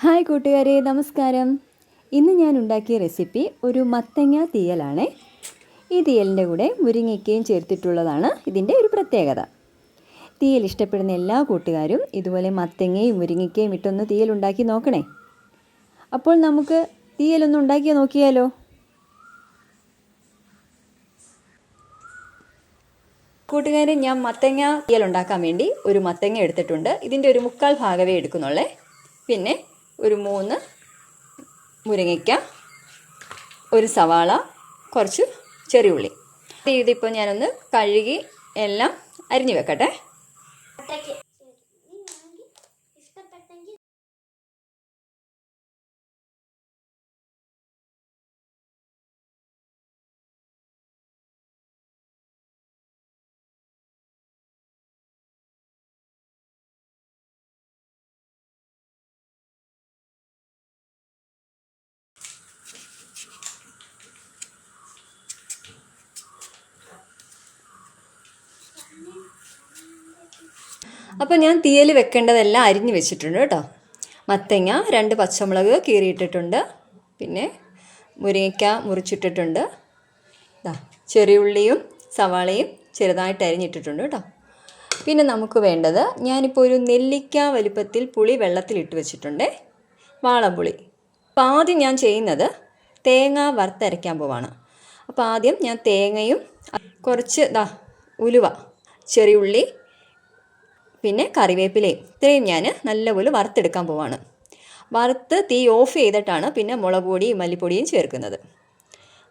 Hi കൂട്ടുകാരെ, നമസ്കാരം. ഇന്ന് ഞാൻ ഉണ്ടാക്കിയ റെസിപ്പി ഒരു മത്തങ്ങ തീയലാണ്. ഈ തീയലിൻ്റെ കൂടെ മുരിങ്ങയ്ക്കയും ചേർത്തിട്ടുള്ളതാണ് ഇതിൻ്റെ ഒരു പ്രത്യേകത. തീയൽ ഇഷ്ടപ്പെടുന്ന എല്ലാ കൂട്ടുകാരും ഇതുപോലെ മത്തങ്ങയും മുരിങ്ങയ്ക്കയും ഇട്ടൊന്ന് തീയൽ ഉണ്ടാക്കി നോക്കണേ. അപ്പോൾ നമുക്ക് തീയലൊന്ന് ഉണ്ടാക്കി നോക്കിയാലോ? കൂട്ടുകാരെ, ഞാൻ മത്തങ്ങ തീയൽ ഉണ്ടാക്കാൻ വേണ്ടി ഒരു മത്തങ്ങ എടുത്തിട്ടുണ്ട്. ഇതിൻ്റെ ഒരു 1/4 ഭാഗമേ എടുക്കുന്നുള്ളേ. പിന്നെ ഒരു 3 മുരിങ്ങയ്ക്ക, ഒരു സവാള, കുറച്ച് ചെറിയുള്ളി. ഇതിപ്പോൾ ഞാനൊന്ന് കഴുകി എല്ലാം അരിഞ്ഞു വെക്കട്ടെ. അപ്പോൾ ഞാൻ തീയൽ വെക്കേണ്ടതെല്ലാം അരിഞ്ഞു വെച്ചിട്ടുണ്ട് കേട്ടോ. മത്തങ്ങ, 2 പച്ചമുളക് കീറിയിട്ടിട്ടുണ്ട്, പിന്നെ മുരിങ്ങയ്ക്ക മുറിച്ചിട്ടിട്ടുണ്ട്, ചെറിയുള്ളിയും സവാളയും ചെറുതായിട്ട് അരിഞ്ഞിട്ടിട്ടുണ്ട് കേട്ടോ. പിന്നെ നമുക്ക് വേണ്ടത്, ഞാനിപ്പോൾ ഒരു നെല്ലിക്ക വലുപ്പത്തിൽ പുളി വെള്ളത്തിലിട്ട് വെച്ചിട്ടുണ്ട്, വാളംപുളി. അപ്പോൾ ആദ്യം ഞാൻ ചെയ്യുന്നത് തേങ്ങ വറുത്തരയ്ക്കാൻ പോവാണ്. അപ്പോൾ ആദ്യം ഞാൻ തേങ്ങയും കുറച്ച് ഉലുവ, ചെറിയുള്ളി, പിന്നെ കറിവേപ്പിലയും ഇത്രയും ഞാൻ നല്ലപോലെ വറുത്തെടുക്കാൻ പോവാണ്. വറുത്ത് തീ ഓഫ് ചെയ്തിട്ടാണ് പിന്നെ മുളക് പൊടിയും മല്ലിപ്പൊടിയും ചേർക്കുന്നത്.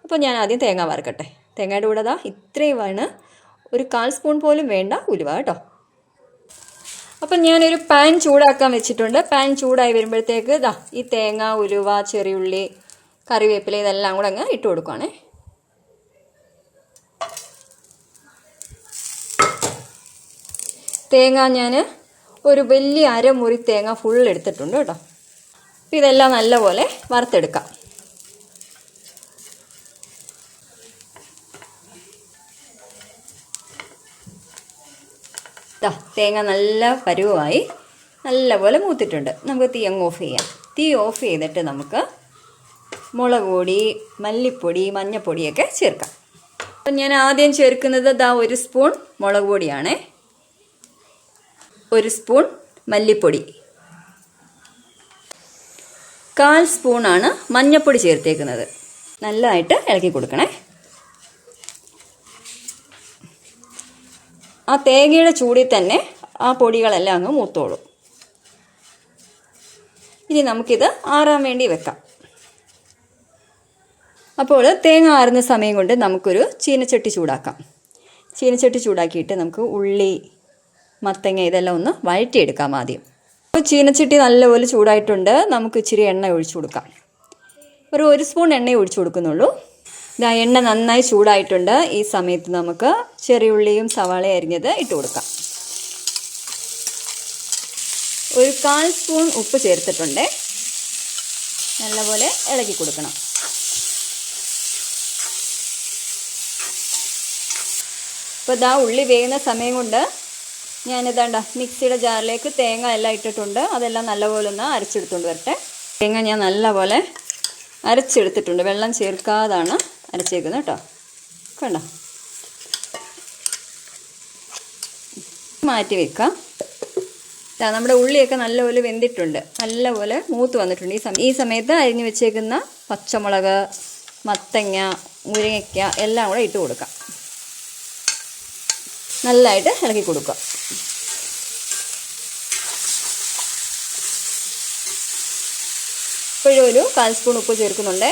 അപ്പോൾ ഞാൻ ആദ്യം തേങ്ങ വറുക്കട്ടെ. തേങ്ങയുടെ കൂടെ ഇത്രയുമാണ്, ഒരു 1/4 സ്പൂൺ പോലും വേണ്ട ഉലുവ കേട്ടോ. അപ്പം ഞാനൊരു പാൻ ചൂടാക്കാൻ വെച്ചിട്ടുണ്ട്. പാൻ ചൂടായി വരുമ്പോഴത്തേക്ക് ഈ തേങ്ങ, ഉലുവ, ചെറിയുള്ളി, കറിവേപ്പില ഇതെല്ലാം കൂടെ അങ്ങ് ഇട്ട് കൊടുക്കുവാണേ. തേങ്ങ ഞാൻ ഒരു വലിയ അരമുറി തേങ്ങ ഫുൾ എടുത്തിട്ടുണ്ട് കേട്ടോ. അപ്പോൾ ഇതെല്ലാം നല്ലപോലെ വറുത്തെടുക്കാം. തേങ്ങ നല്ല പരുവമായി നല്ലപോലെ മൂത്തിട്ടുണ്ട്. നമുക്ക് തീ അങ്ങ് ഓഫ് ചെയ്യാം. തീ ഓഫ് ചെയ്തിട്ട് നമുക്ക് മുളക് പൊടി, മല്ലിപ്പൊടി, മഞ്ഞൾപ്പൊടിയൊക്കെ ചേർക്കാം. അപ്പം ഞാൻ ആദ്യം ചേർക്കുന്നത് 1 സ്പൂൺ മുളക് പൊടിയാണേ, 1 സ്പൂൺ മല്ലിപ്പൊടി, 1/4 സ്പൂണാണ് മഞ്ഞൾപ്പൊടി ചേർത്തേക്കുന്നത്. നല്ലതായിട്ട് ഇളക്കി കൊടുക്കണേ. ആ തേങ്ങയുടെ ചൂടിൽ തന്നെ ആ പൊടികളെല്ലാം അങ്ങ് മൂത്തോളും. ഇനി നമുക്കിത് ആറാൻ വേണ്ടി വെക്കാം. അപ്പോൾ തേങ്ങ ആറുന്ന സമയം കൊണ്ട് നമുക്കൊരു ചീനച്ചട്ടി ചൂടാക്കാം. ചീനച്ചട്ടി ചൂടാക്കിയിട്ട് നമുക്ക് ഉള്ളി, മത്തങ്ങ ഇതെല്ലാം ഒന്ന് വഴറ്റിയെടുക്കാം ആദ്യം. അപ്പോൾ ചീനച്ചട്ടി നല്ലപോലെ ചൂടായിട്ടുണ്ട്. നമുക്ക് ഇച്ചിരി എണ്ണ ഒഴിച്ചു കൊടുക്കാം. ഒരു 1 സ്പൂൺ എണ്ണ ഒഴിച്ചു കൊടുക്കുന്നുള്ളൂ. എണ്ണ നന്നായി ചൂടായിട്ടുണ്ട്. ഈ സമയത്ത് നമുക്ക് ചെറിയുള്ളിയും സവാളയും അരിഞ്ഞത് ഇട്ട് കൊടുക്കാം. ഒരു 1/4 സ്പൂൺ ഉപ്പ് ചേർത്തിട്ടുണ്ട്. നല്ലപോലെ ഇളക്കി കൊടുക്കണം. അപ്പോൾ ഉള്ളി വേകുന്ന സമയം കൊണ്ട് ഞാനിതാണ്ട മിക്സിയുടെ ജാറിലേക്ക് തേങ്ങ എല്ലാം ഇട്ടിട്ടുണ്ട്. അതെല്ലാം നല്ലപോലെ ഒന്ന് അരച്ചെടുത്തുകൊണ്ട് വരട്ടെ. തേങ്ങ ഞാൻ നല്ലപോലെ അരച്ചെടുത്തിട്ടുണ്ട്. വെള്ളം ചേർക്കാതാണ് അരച്ചേക്കുന്നത് കേട്ടോ. കണ്ടോ, മാറ്റി വെക്കാം. നമ്മുടെ ഉള്ളിയൊക്കെ നല്ലപോലെ വെന്തിട്ടുണ്ട്, നല്ലപോലെ മൂത്ത് വന്നിട്ടുണ്ട്. ഈ സമയത്ത് അരിഞ്ഞു വെച്ചേക്കുന്ന പച്ചമുളക്, മത്തങ്ങ, മുരിങ്ങയ്ക്ക എല്ലാം കൂടെ ഇട്ട് കൊടുക്കാം. നല്ലതായിട്ട് ഇളക്കി കൊടുക്കുക. ഇപ്പോഴും ഒരു 1/4 സ്പൂൺ ഉപ്പ് ചേർക്കുന്നുണ്ട്.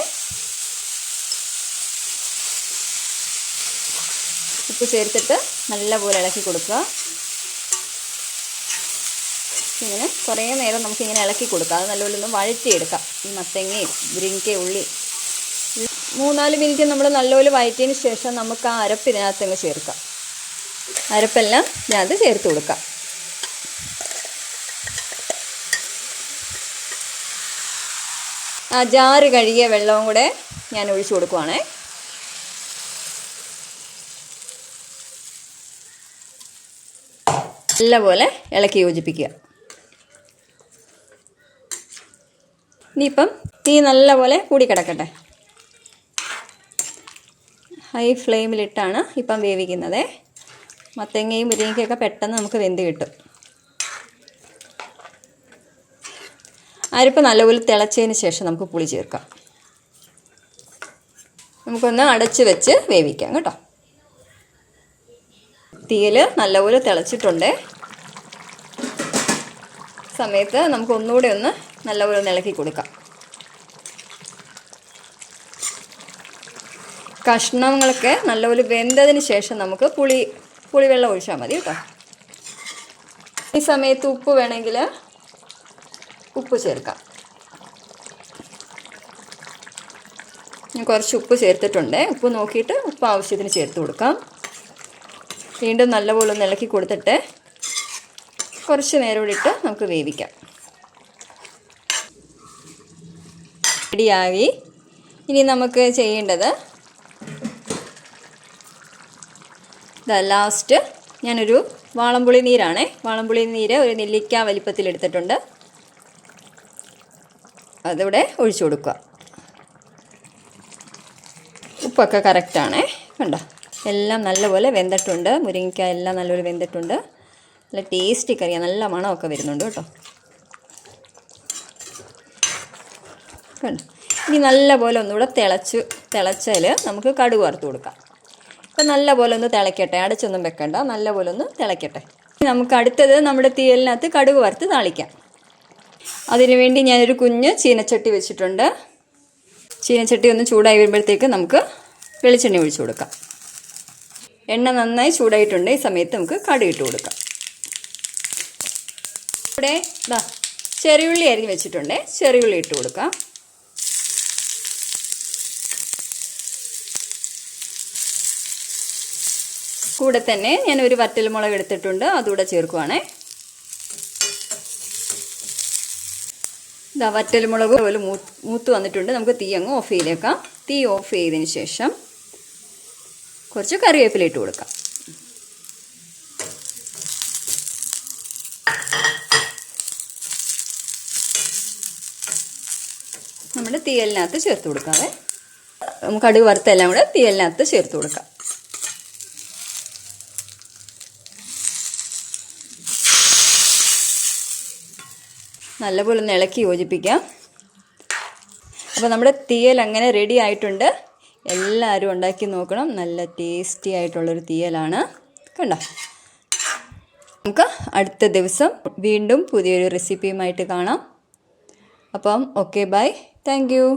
ഉപ്പ് ചേർത്തിട്ട് നല്ലപോലെ ഇളക്കി കൊടുക്കുക. ഇങ്ങനെ കുറേ നേരം നമുക്കിങ്ങനെ ഇളക്കി കൊടുക്കാം. അത് നല്ലപോലെ ഒന്ന് വഴറ്റിയെടുക്കാം. ഈ മത്തങ്ങയും മുരിങ്ങയ്ക്കയും ഉള്ളി 3-4 മിനിറ്റ് നമ്മൾ നല്ലപോലെ വഴറ്റിയതിന് ശേഷം നമുക്ക് ആ അരപ്പ് ഇതിനകത്തങ്ങ് ചേർക്കാം. അരപ്പെല്ലാം ഇതിനകത്ത് ചേർത്ത് കൊടുക്കാം. ആ ജാറ് കഴുകിയ വെള്ളവും കൂടെ ഞാൻ ഒഴിച്ചു കൊടുക്കുവാണേ. നല്ലപോലെ ഇളക്കി യോജിപ്പിക്കുക. ഇനിയിപ്പം തീ നല്ലപോലെ കൂടി കിടക്കട്ടെ. ഹൈ ഫ്ലെയിമിലിട്ടാണ് ഇപ്പം വേവിക്കുന്നത്. മത്തങ്ങയും മുരിങ്ങയ്ക്കൊക്കെ പെട്ടെന്ന് നമുക്ക് വെന്ത് കിട്ടും. അരിപ്പ് നല്ലപോലെ തിളച്ചതിന് ശേഷം നമുക്ക് പുളി ചേർക്കാം. നമുക്കൊന്ന് അടച്ച് വെച്ച് വേവിക്കാം കേട്ടോ. തീയിൽ നല്ലപോലെ തിളച്ചിട്ടുണ്ട്. സമയത്ത് നമുക്ക് ഒന്നുകൂടെ ഒന്ന് നല്ലപോലെ ഒന്ന് ഇളക്കി കൊടുക്കാം. കഷ്ണങ്ങളൊക്കെ നല്ലപോലെ വെന്തതിന് ശേഷം നമുക്ക് പുളിവെള്ളം ഒഴിച്ചാൽ മതി കേട്ടോ. ഈ സമയത്ത് ഉപ്പ് വേണമെങ്കിൽ ഉപ്പ് ചേർക്കാം. ഞാൻ കുറച്ച് ഉപ്പ് ചേർത്തിട്ടുണ്ട്. ഉപ്പ് നോക്കിയിട്ട് ഉപ്പ് ആവശ്യത്തിന് ചേർത്ത് കൊടുക്കാം. വീണ്ടും നല്ലപോലെ ഒന്ന് ഇളക്കി കൊടുത്തിട്ട് കുറച്ച് നേരം കൂടി ഇട്ട് നമുക്ക് വേവിക്കാം. റെഡിയായി. ഇനി നമുക്ക് ചെയ്യേണ്ടത് ലാസ്റ്റ് ഞാനൊരു വാളംപുളി നീരാണേ. വാളംപുളി നീര് ഒരു നെല്ലിക്ക വലിപ്പത്തിലെടുത്തിട്ടുണ്ട്. അതിവിടെ ഒഴിച്ചു കൊടുക്കുക. ഉപ്പൊക്കെ കറക്റ്റാണേ. കണ്ടോ, എല്ലാം നല്ലപോലെ വെന്തിട്ടുണ്ട്. മുരിങ്ങയ്ക്ക എല്ലാം നല്ലപോലെ വെന്തിട്ടുണ്ട്. നല്ല ടേസ്റ്റി കറിയാണ്. നല്ല മണമൊക്കെ വരുന്നുണ്ട് കേട്ടോ. കണ്ടോ, ഇനി നല്ലപോലെ ഒന്നുകൂടെ തിളച്ചാൽ നമുക്ക് കടുക് വറുത്ത് കൊടുക്കാം. ഇപ്പം നല്ലപോലെ ഒന്ന് തിളയ്ക്കട്ടെ. അടച്ചൊന്നും വെക്കണ്ട. നല്ലപോലെ ഒന്ന് തിളയ്ക്കട്ടെ. നമുക്ക് അടുത്തത് നമ്മുടെ തീയലിനകത്ത് കടുക് വറുത്ത് താളിക്കാം. അതിനുവേണ്ടി ഞാനൊരു കുഞ്ഞ് ചീനച്ചട്ടി വെച്ചിട്ടുണ്ട്. ചീനച്ചട്ടി ഒന്ന് ചൂടായി വരുമ്പോഴത്തേക്ക് നമുക്ക് വെളിച്ചെണ്ണ ഒഴിച്ചു കൊടുക്കാം. എണ്ണ നന്നായി ചൂടായിട്ടുണ്ട്. ഈ സമയത്ത് നമുക്ക് കടുക് ഇട്ട് കൊടുക്കാം. ഇവിടെ ചെറിയുള്ളി അരിഞ്ഞ് വെച്ചിട്ടുണ്ട്. ചെറിയുള്ളി ഇട്ട് കൊടുക്കാം. കൂടെ തന്നെ ഞാനൊരു വറ്റൽമുളക് എടുത്തിട്ടുണ്ട്. അതുകൂടെ ചേർക്കുവാണേ. വറ്റൽമുളക് പോലെ മൂത്ത് വന്നിട്ടുണ്ട്. നമുക്ക് തീ അങ്ങ് ഓഫ് ചെയ്തേക്കാം. തീ ഓഫ് ചെയ്തതിന് ശേഷം കുറച്ച് കറിവേപ്പില ഇട്ട് കൊടുക്കാം. നമ്മുടെ തീയലിനകത്ത് ചേർത്ത് കൊടുക്കാവേ. നമുക്ക് കടുക് വറുത്തെല്ലാം കൂടെ തീയലിനകത്ത് ചേർത്ത് കൊടുക്കാം. നല്ലപോലെ ഒന്ന് ഇളക്കി യോജിപ്പിക്കാം. അപ്പോൾ നമ്മുടെ തീയൽ അങ്ങനെ റെഡി ആയിട്ടുണ്ട്. എല്ലാവരും ഉണ്ടാക്കി നോക്കണം. നല്ല ടേസ്റ്റി ആയിട്ടുള്ളൊരു തീയലാണ്. കണ്ടോ. നമുക്ക് അടുത്ത ദിവസം വീണ്ടും പുതിയൊരു റെസിപ്പിയുമായിട്ട് കാണാം. അപ്പം ഓക്കെ, ബൈ, താങ്ക് യു.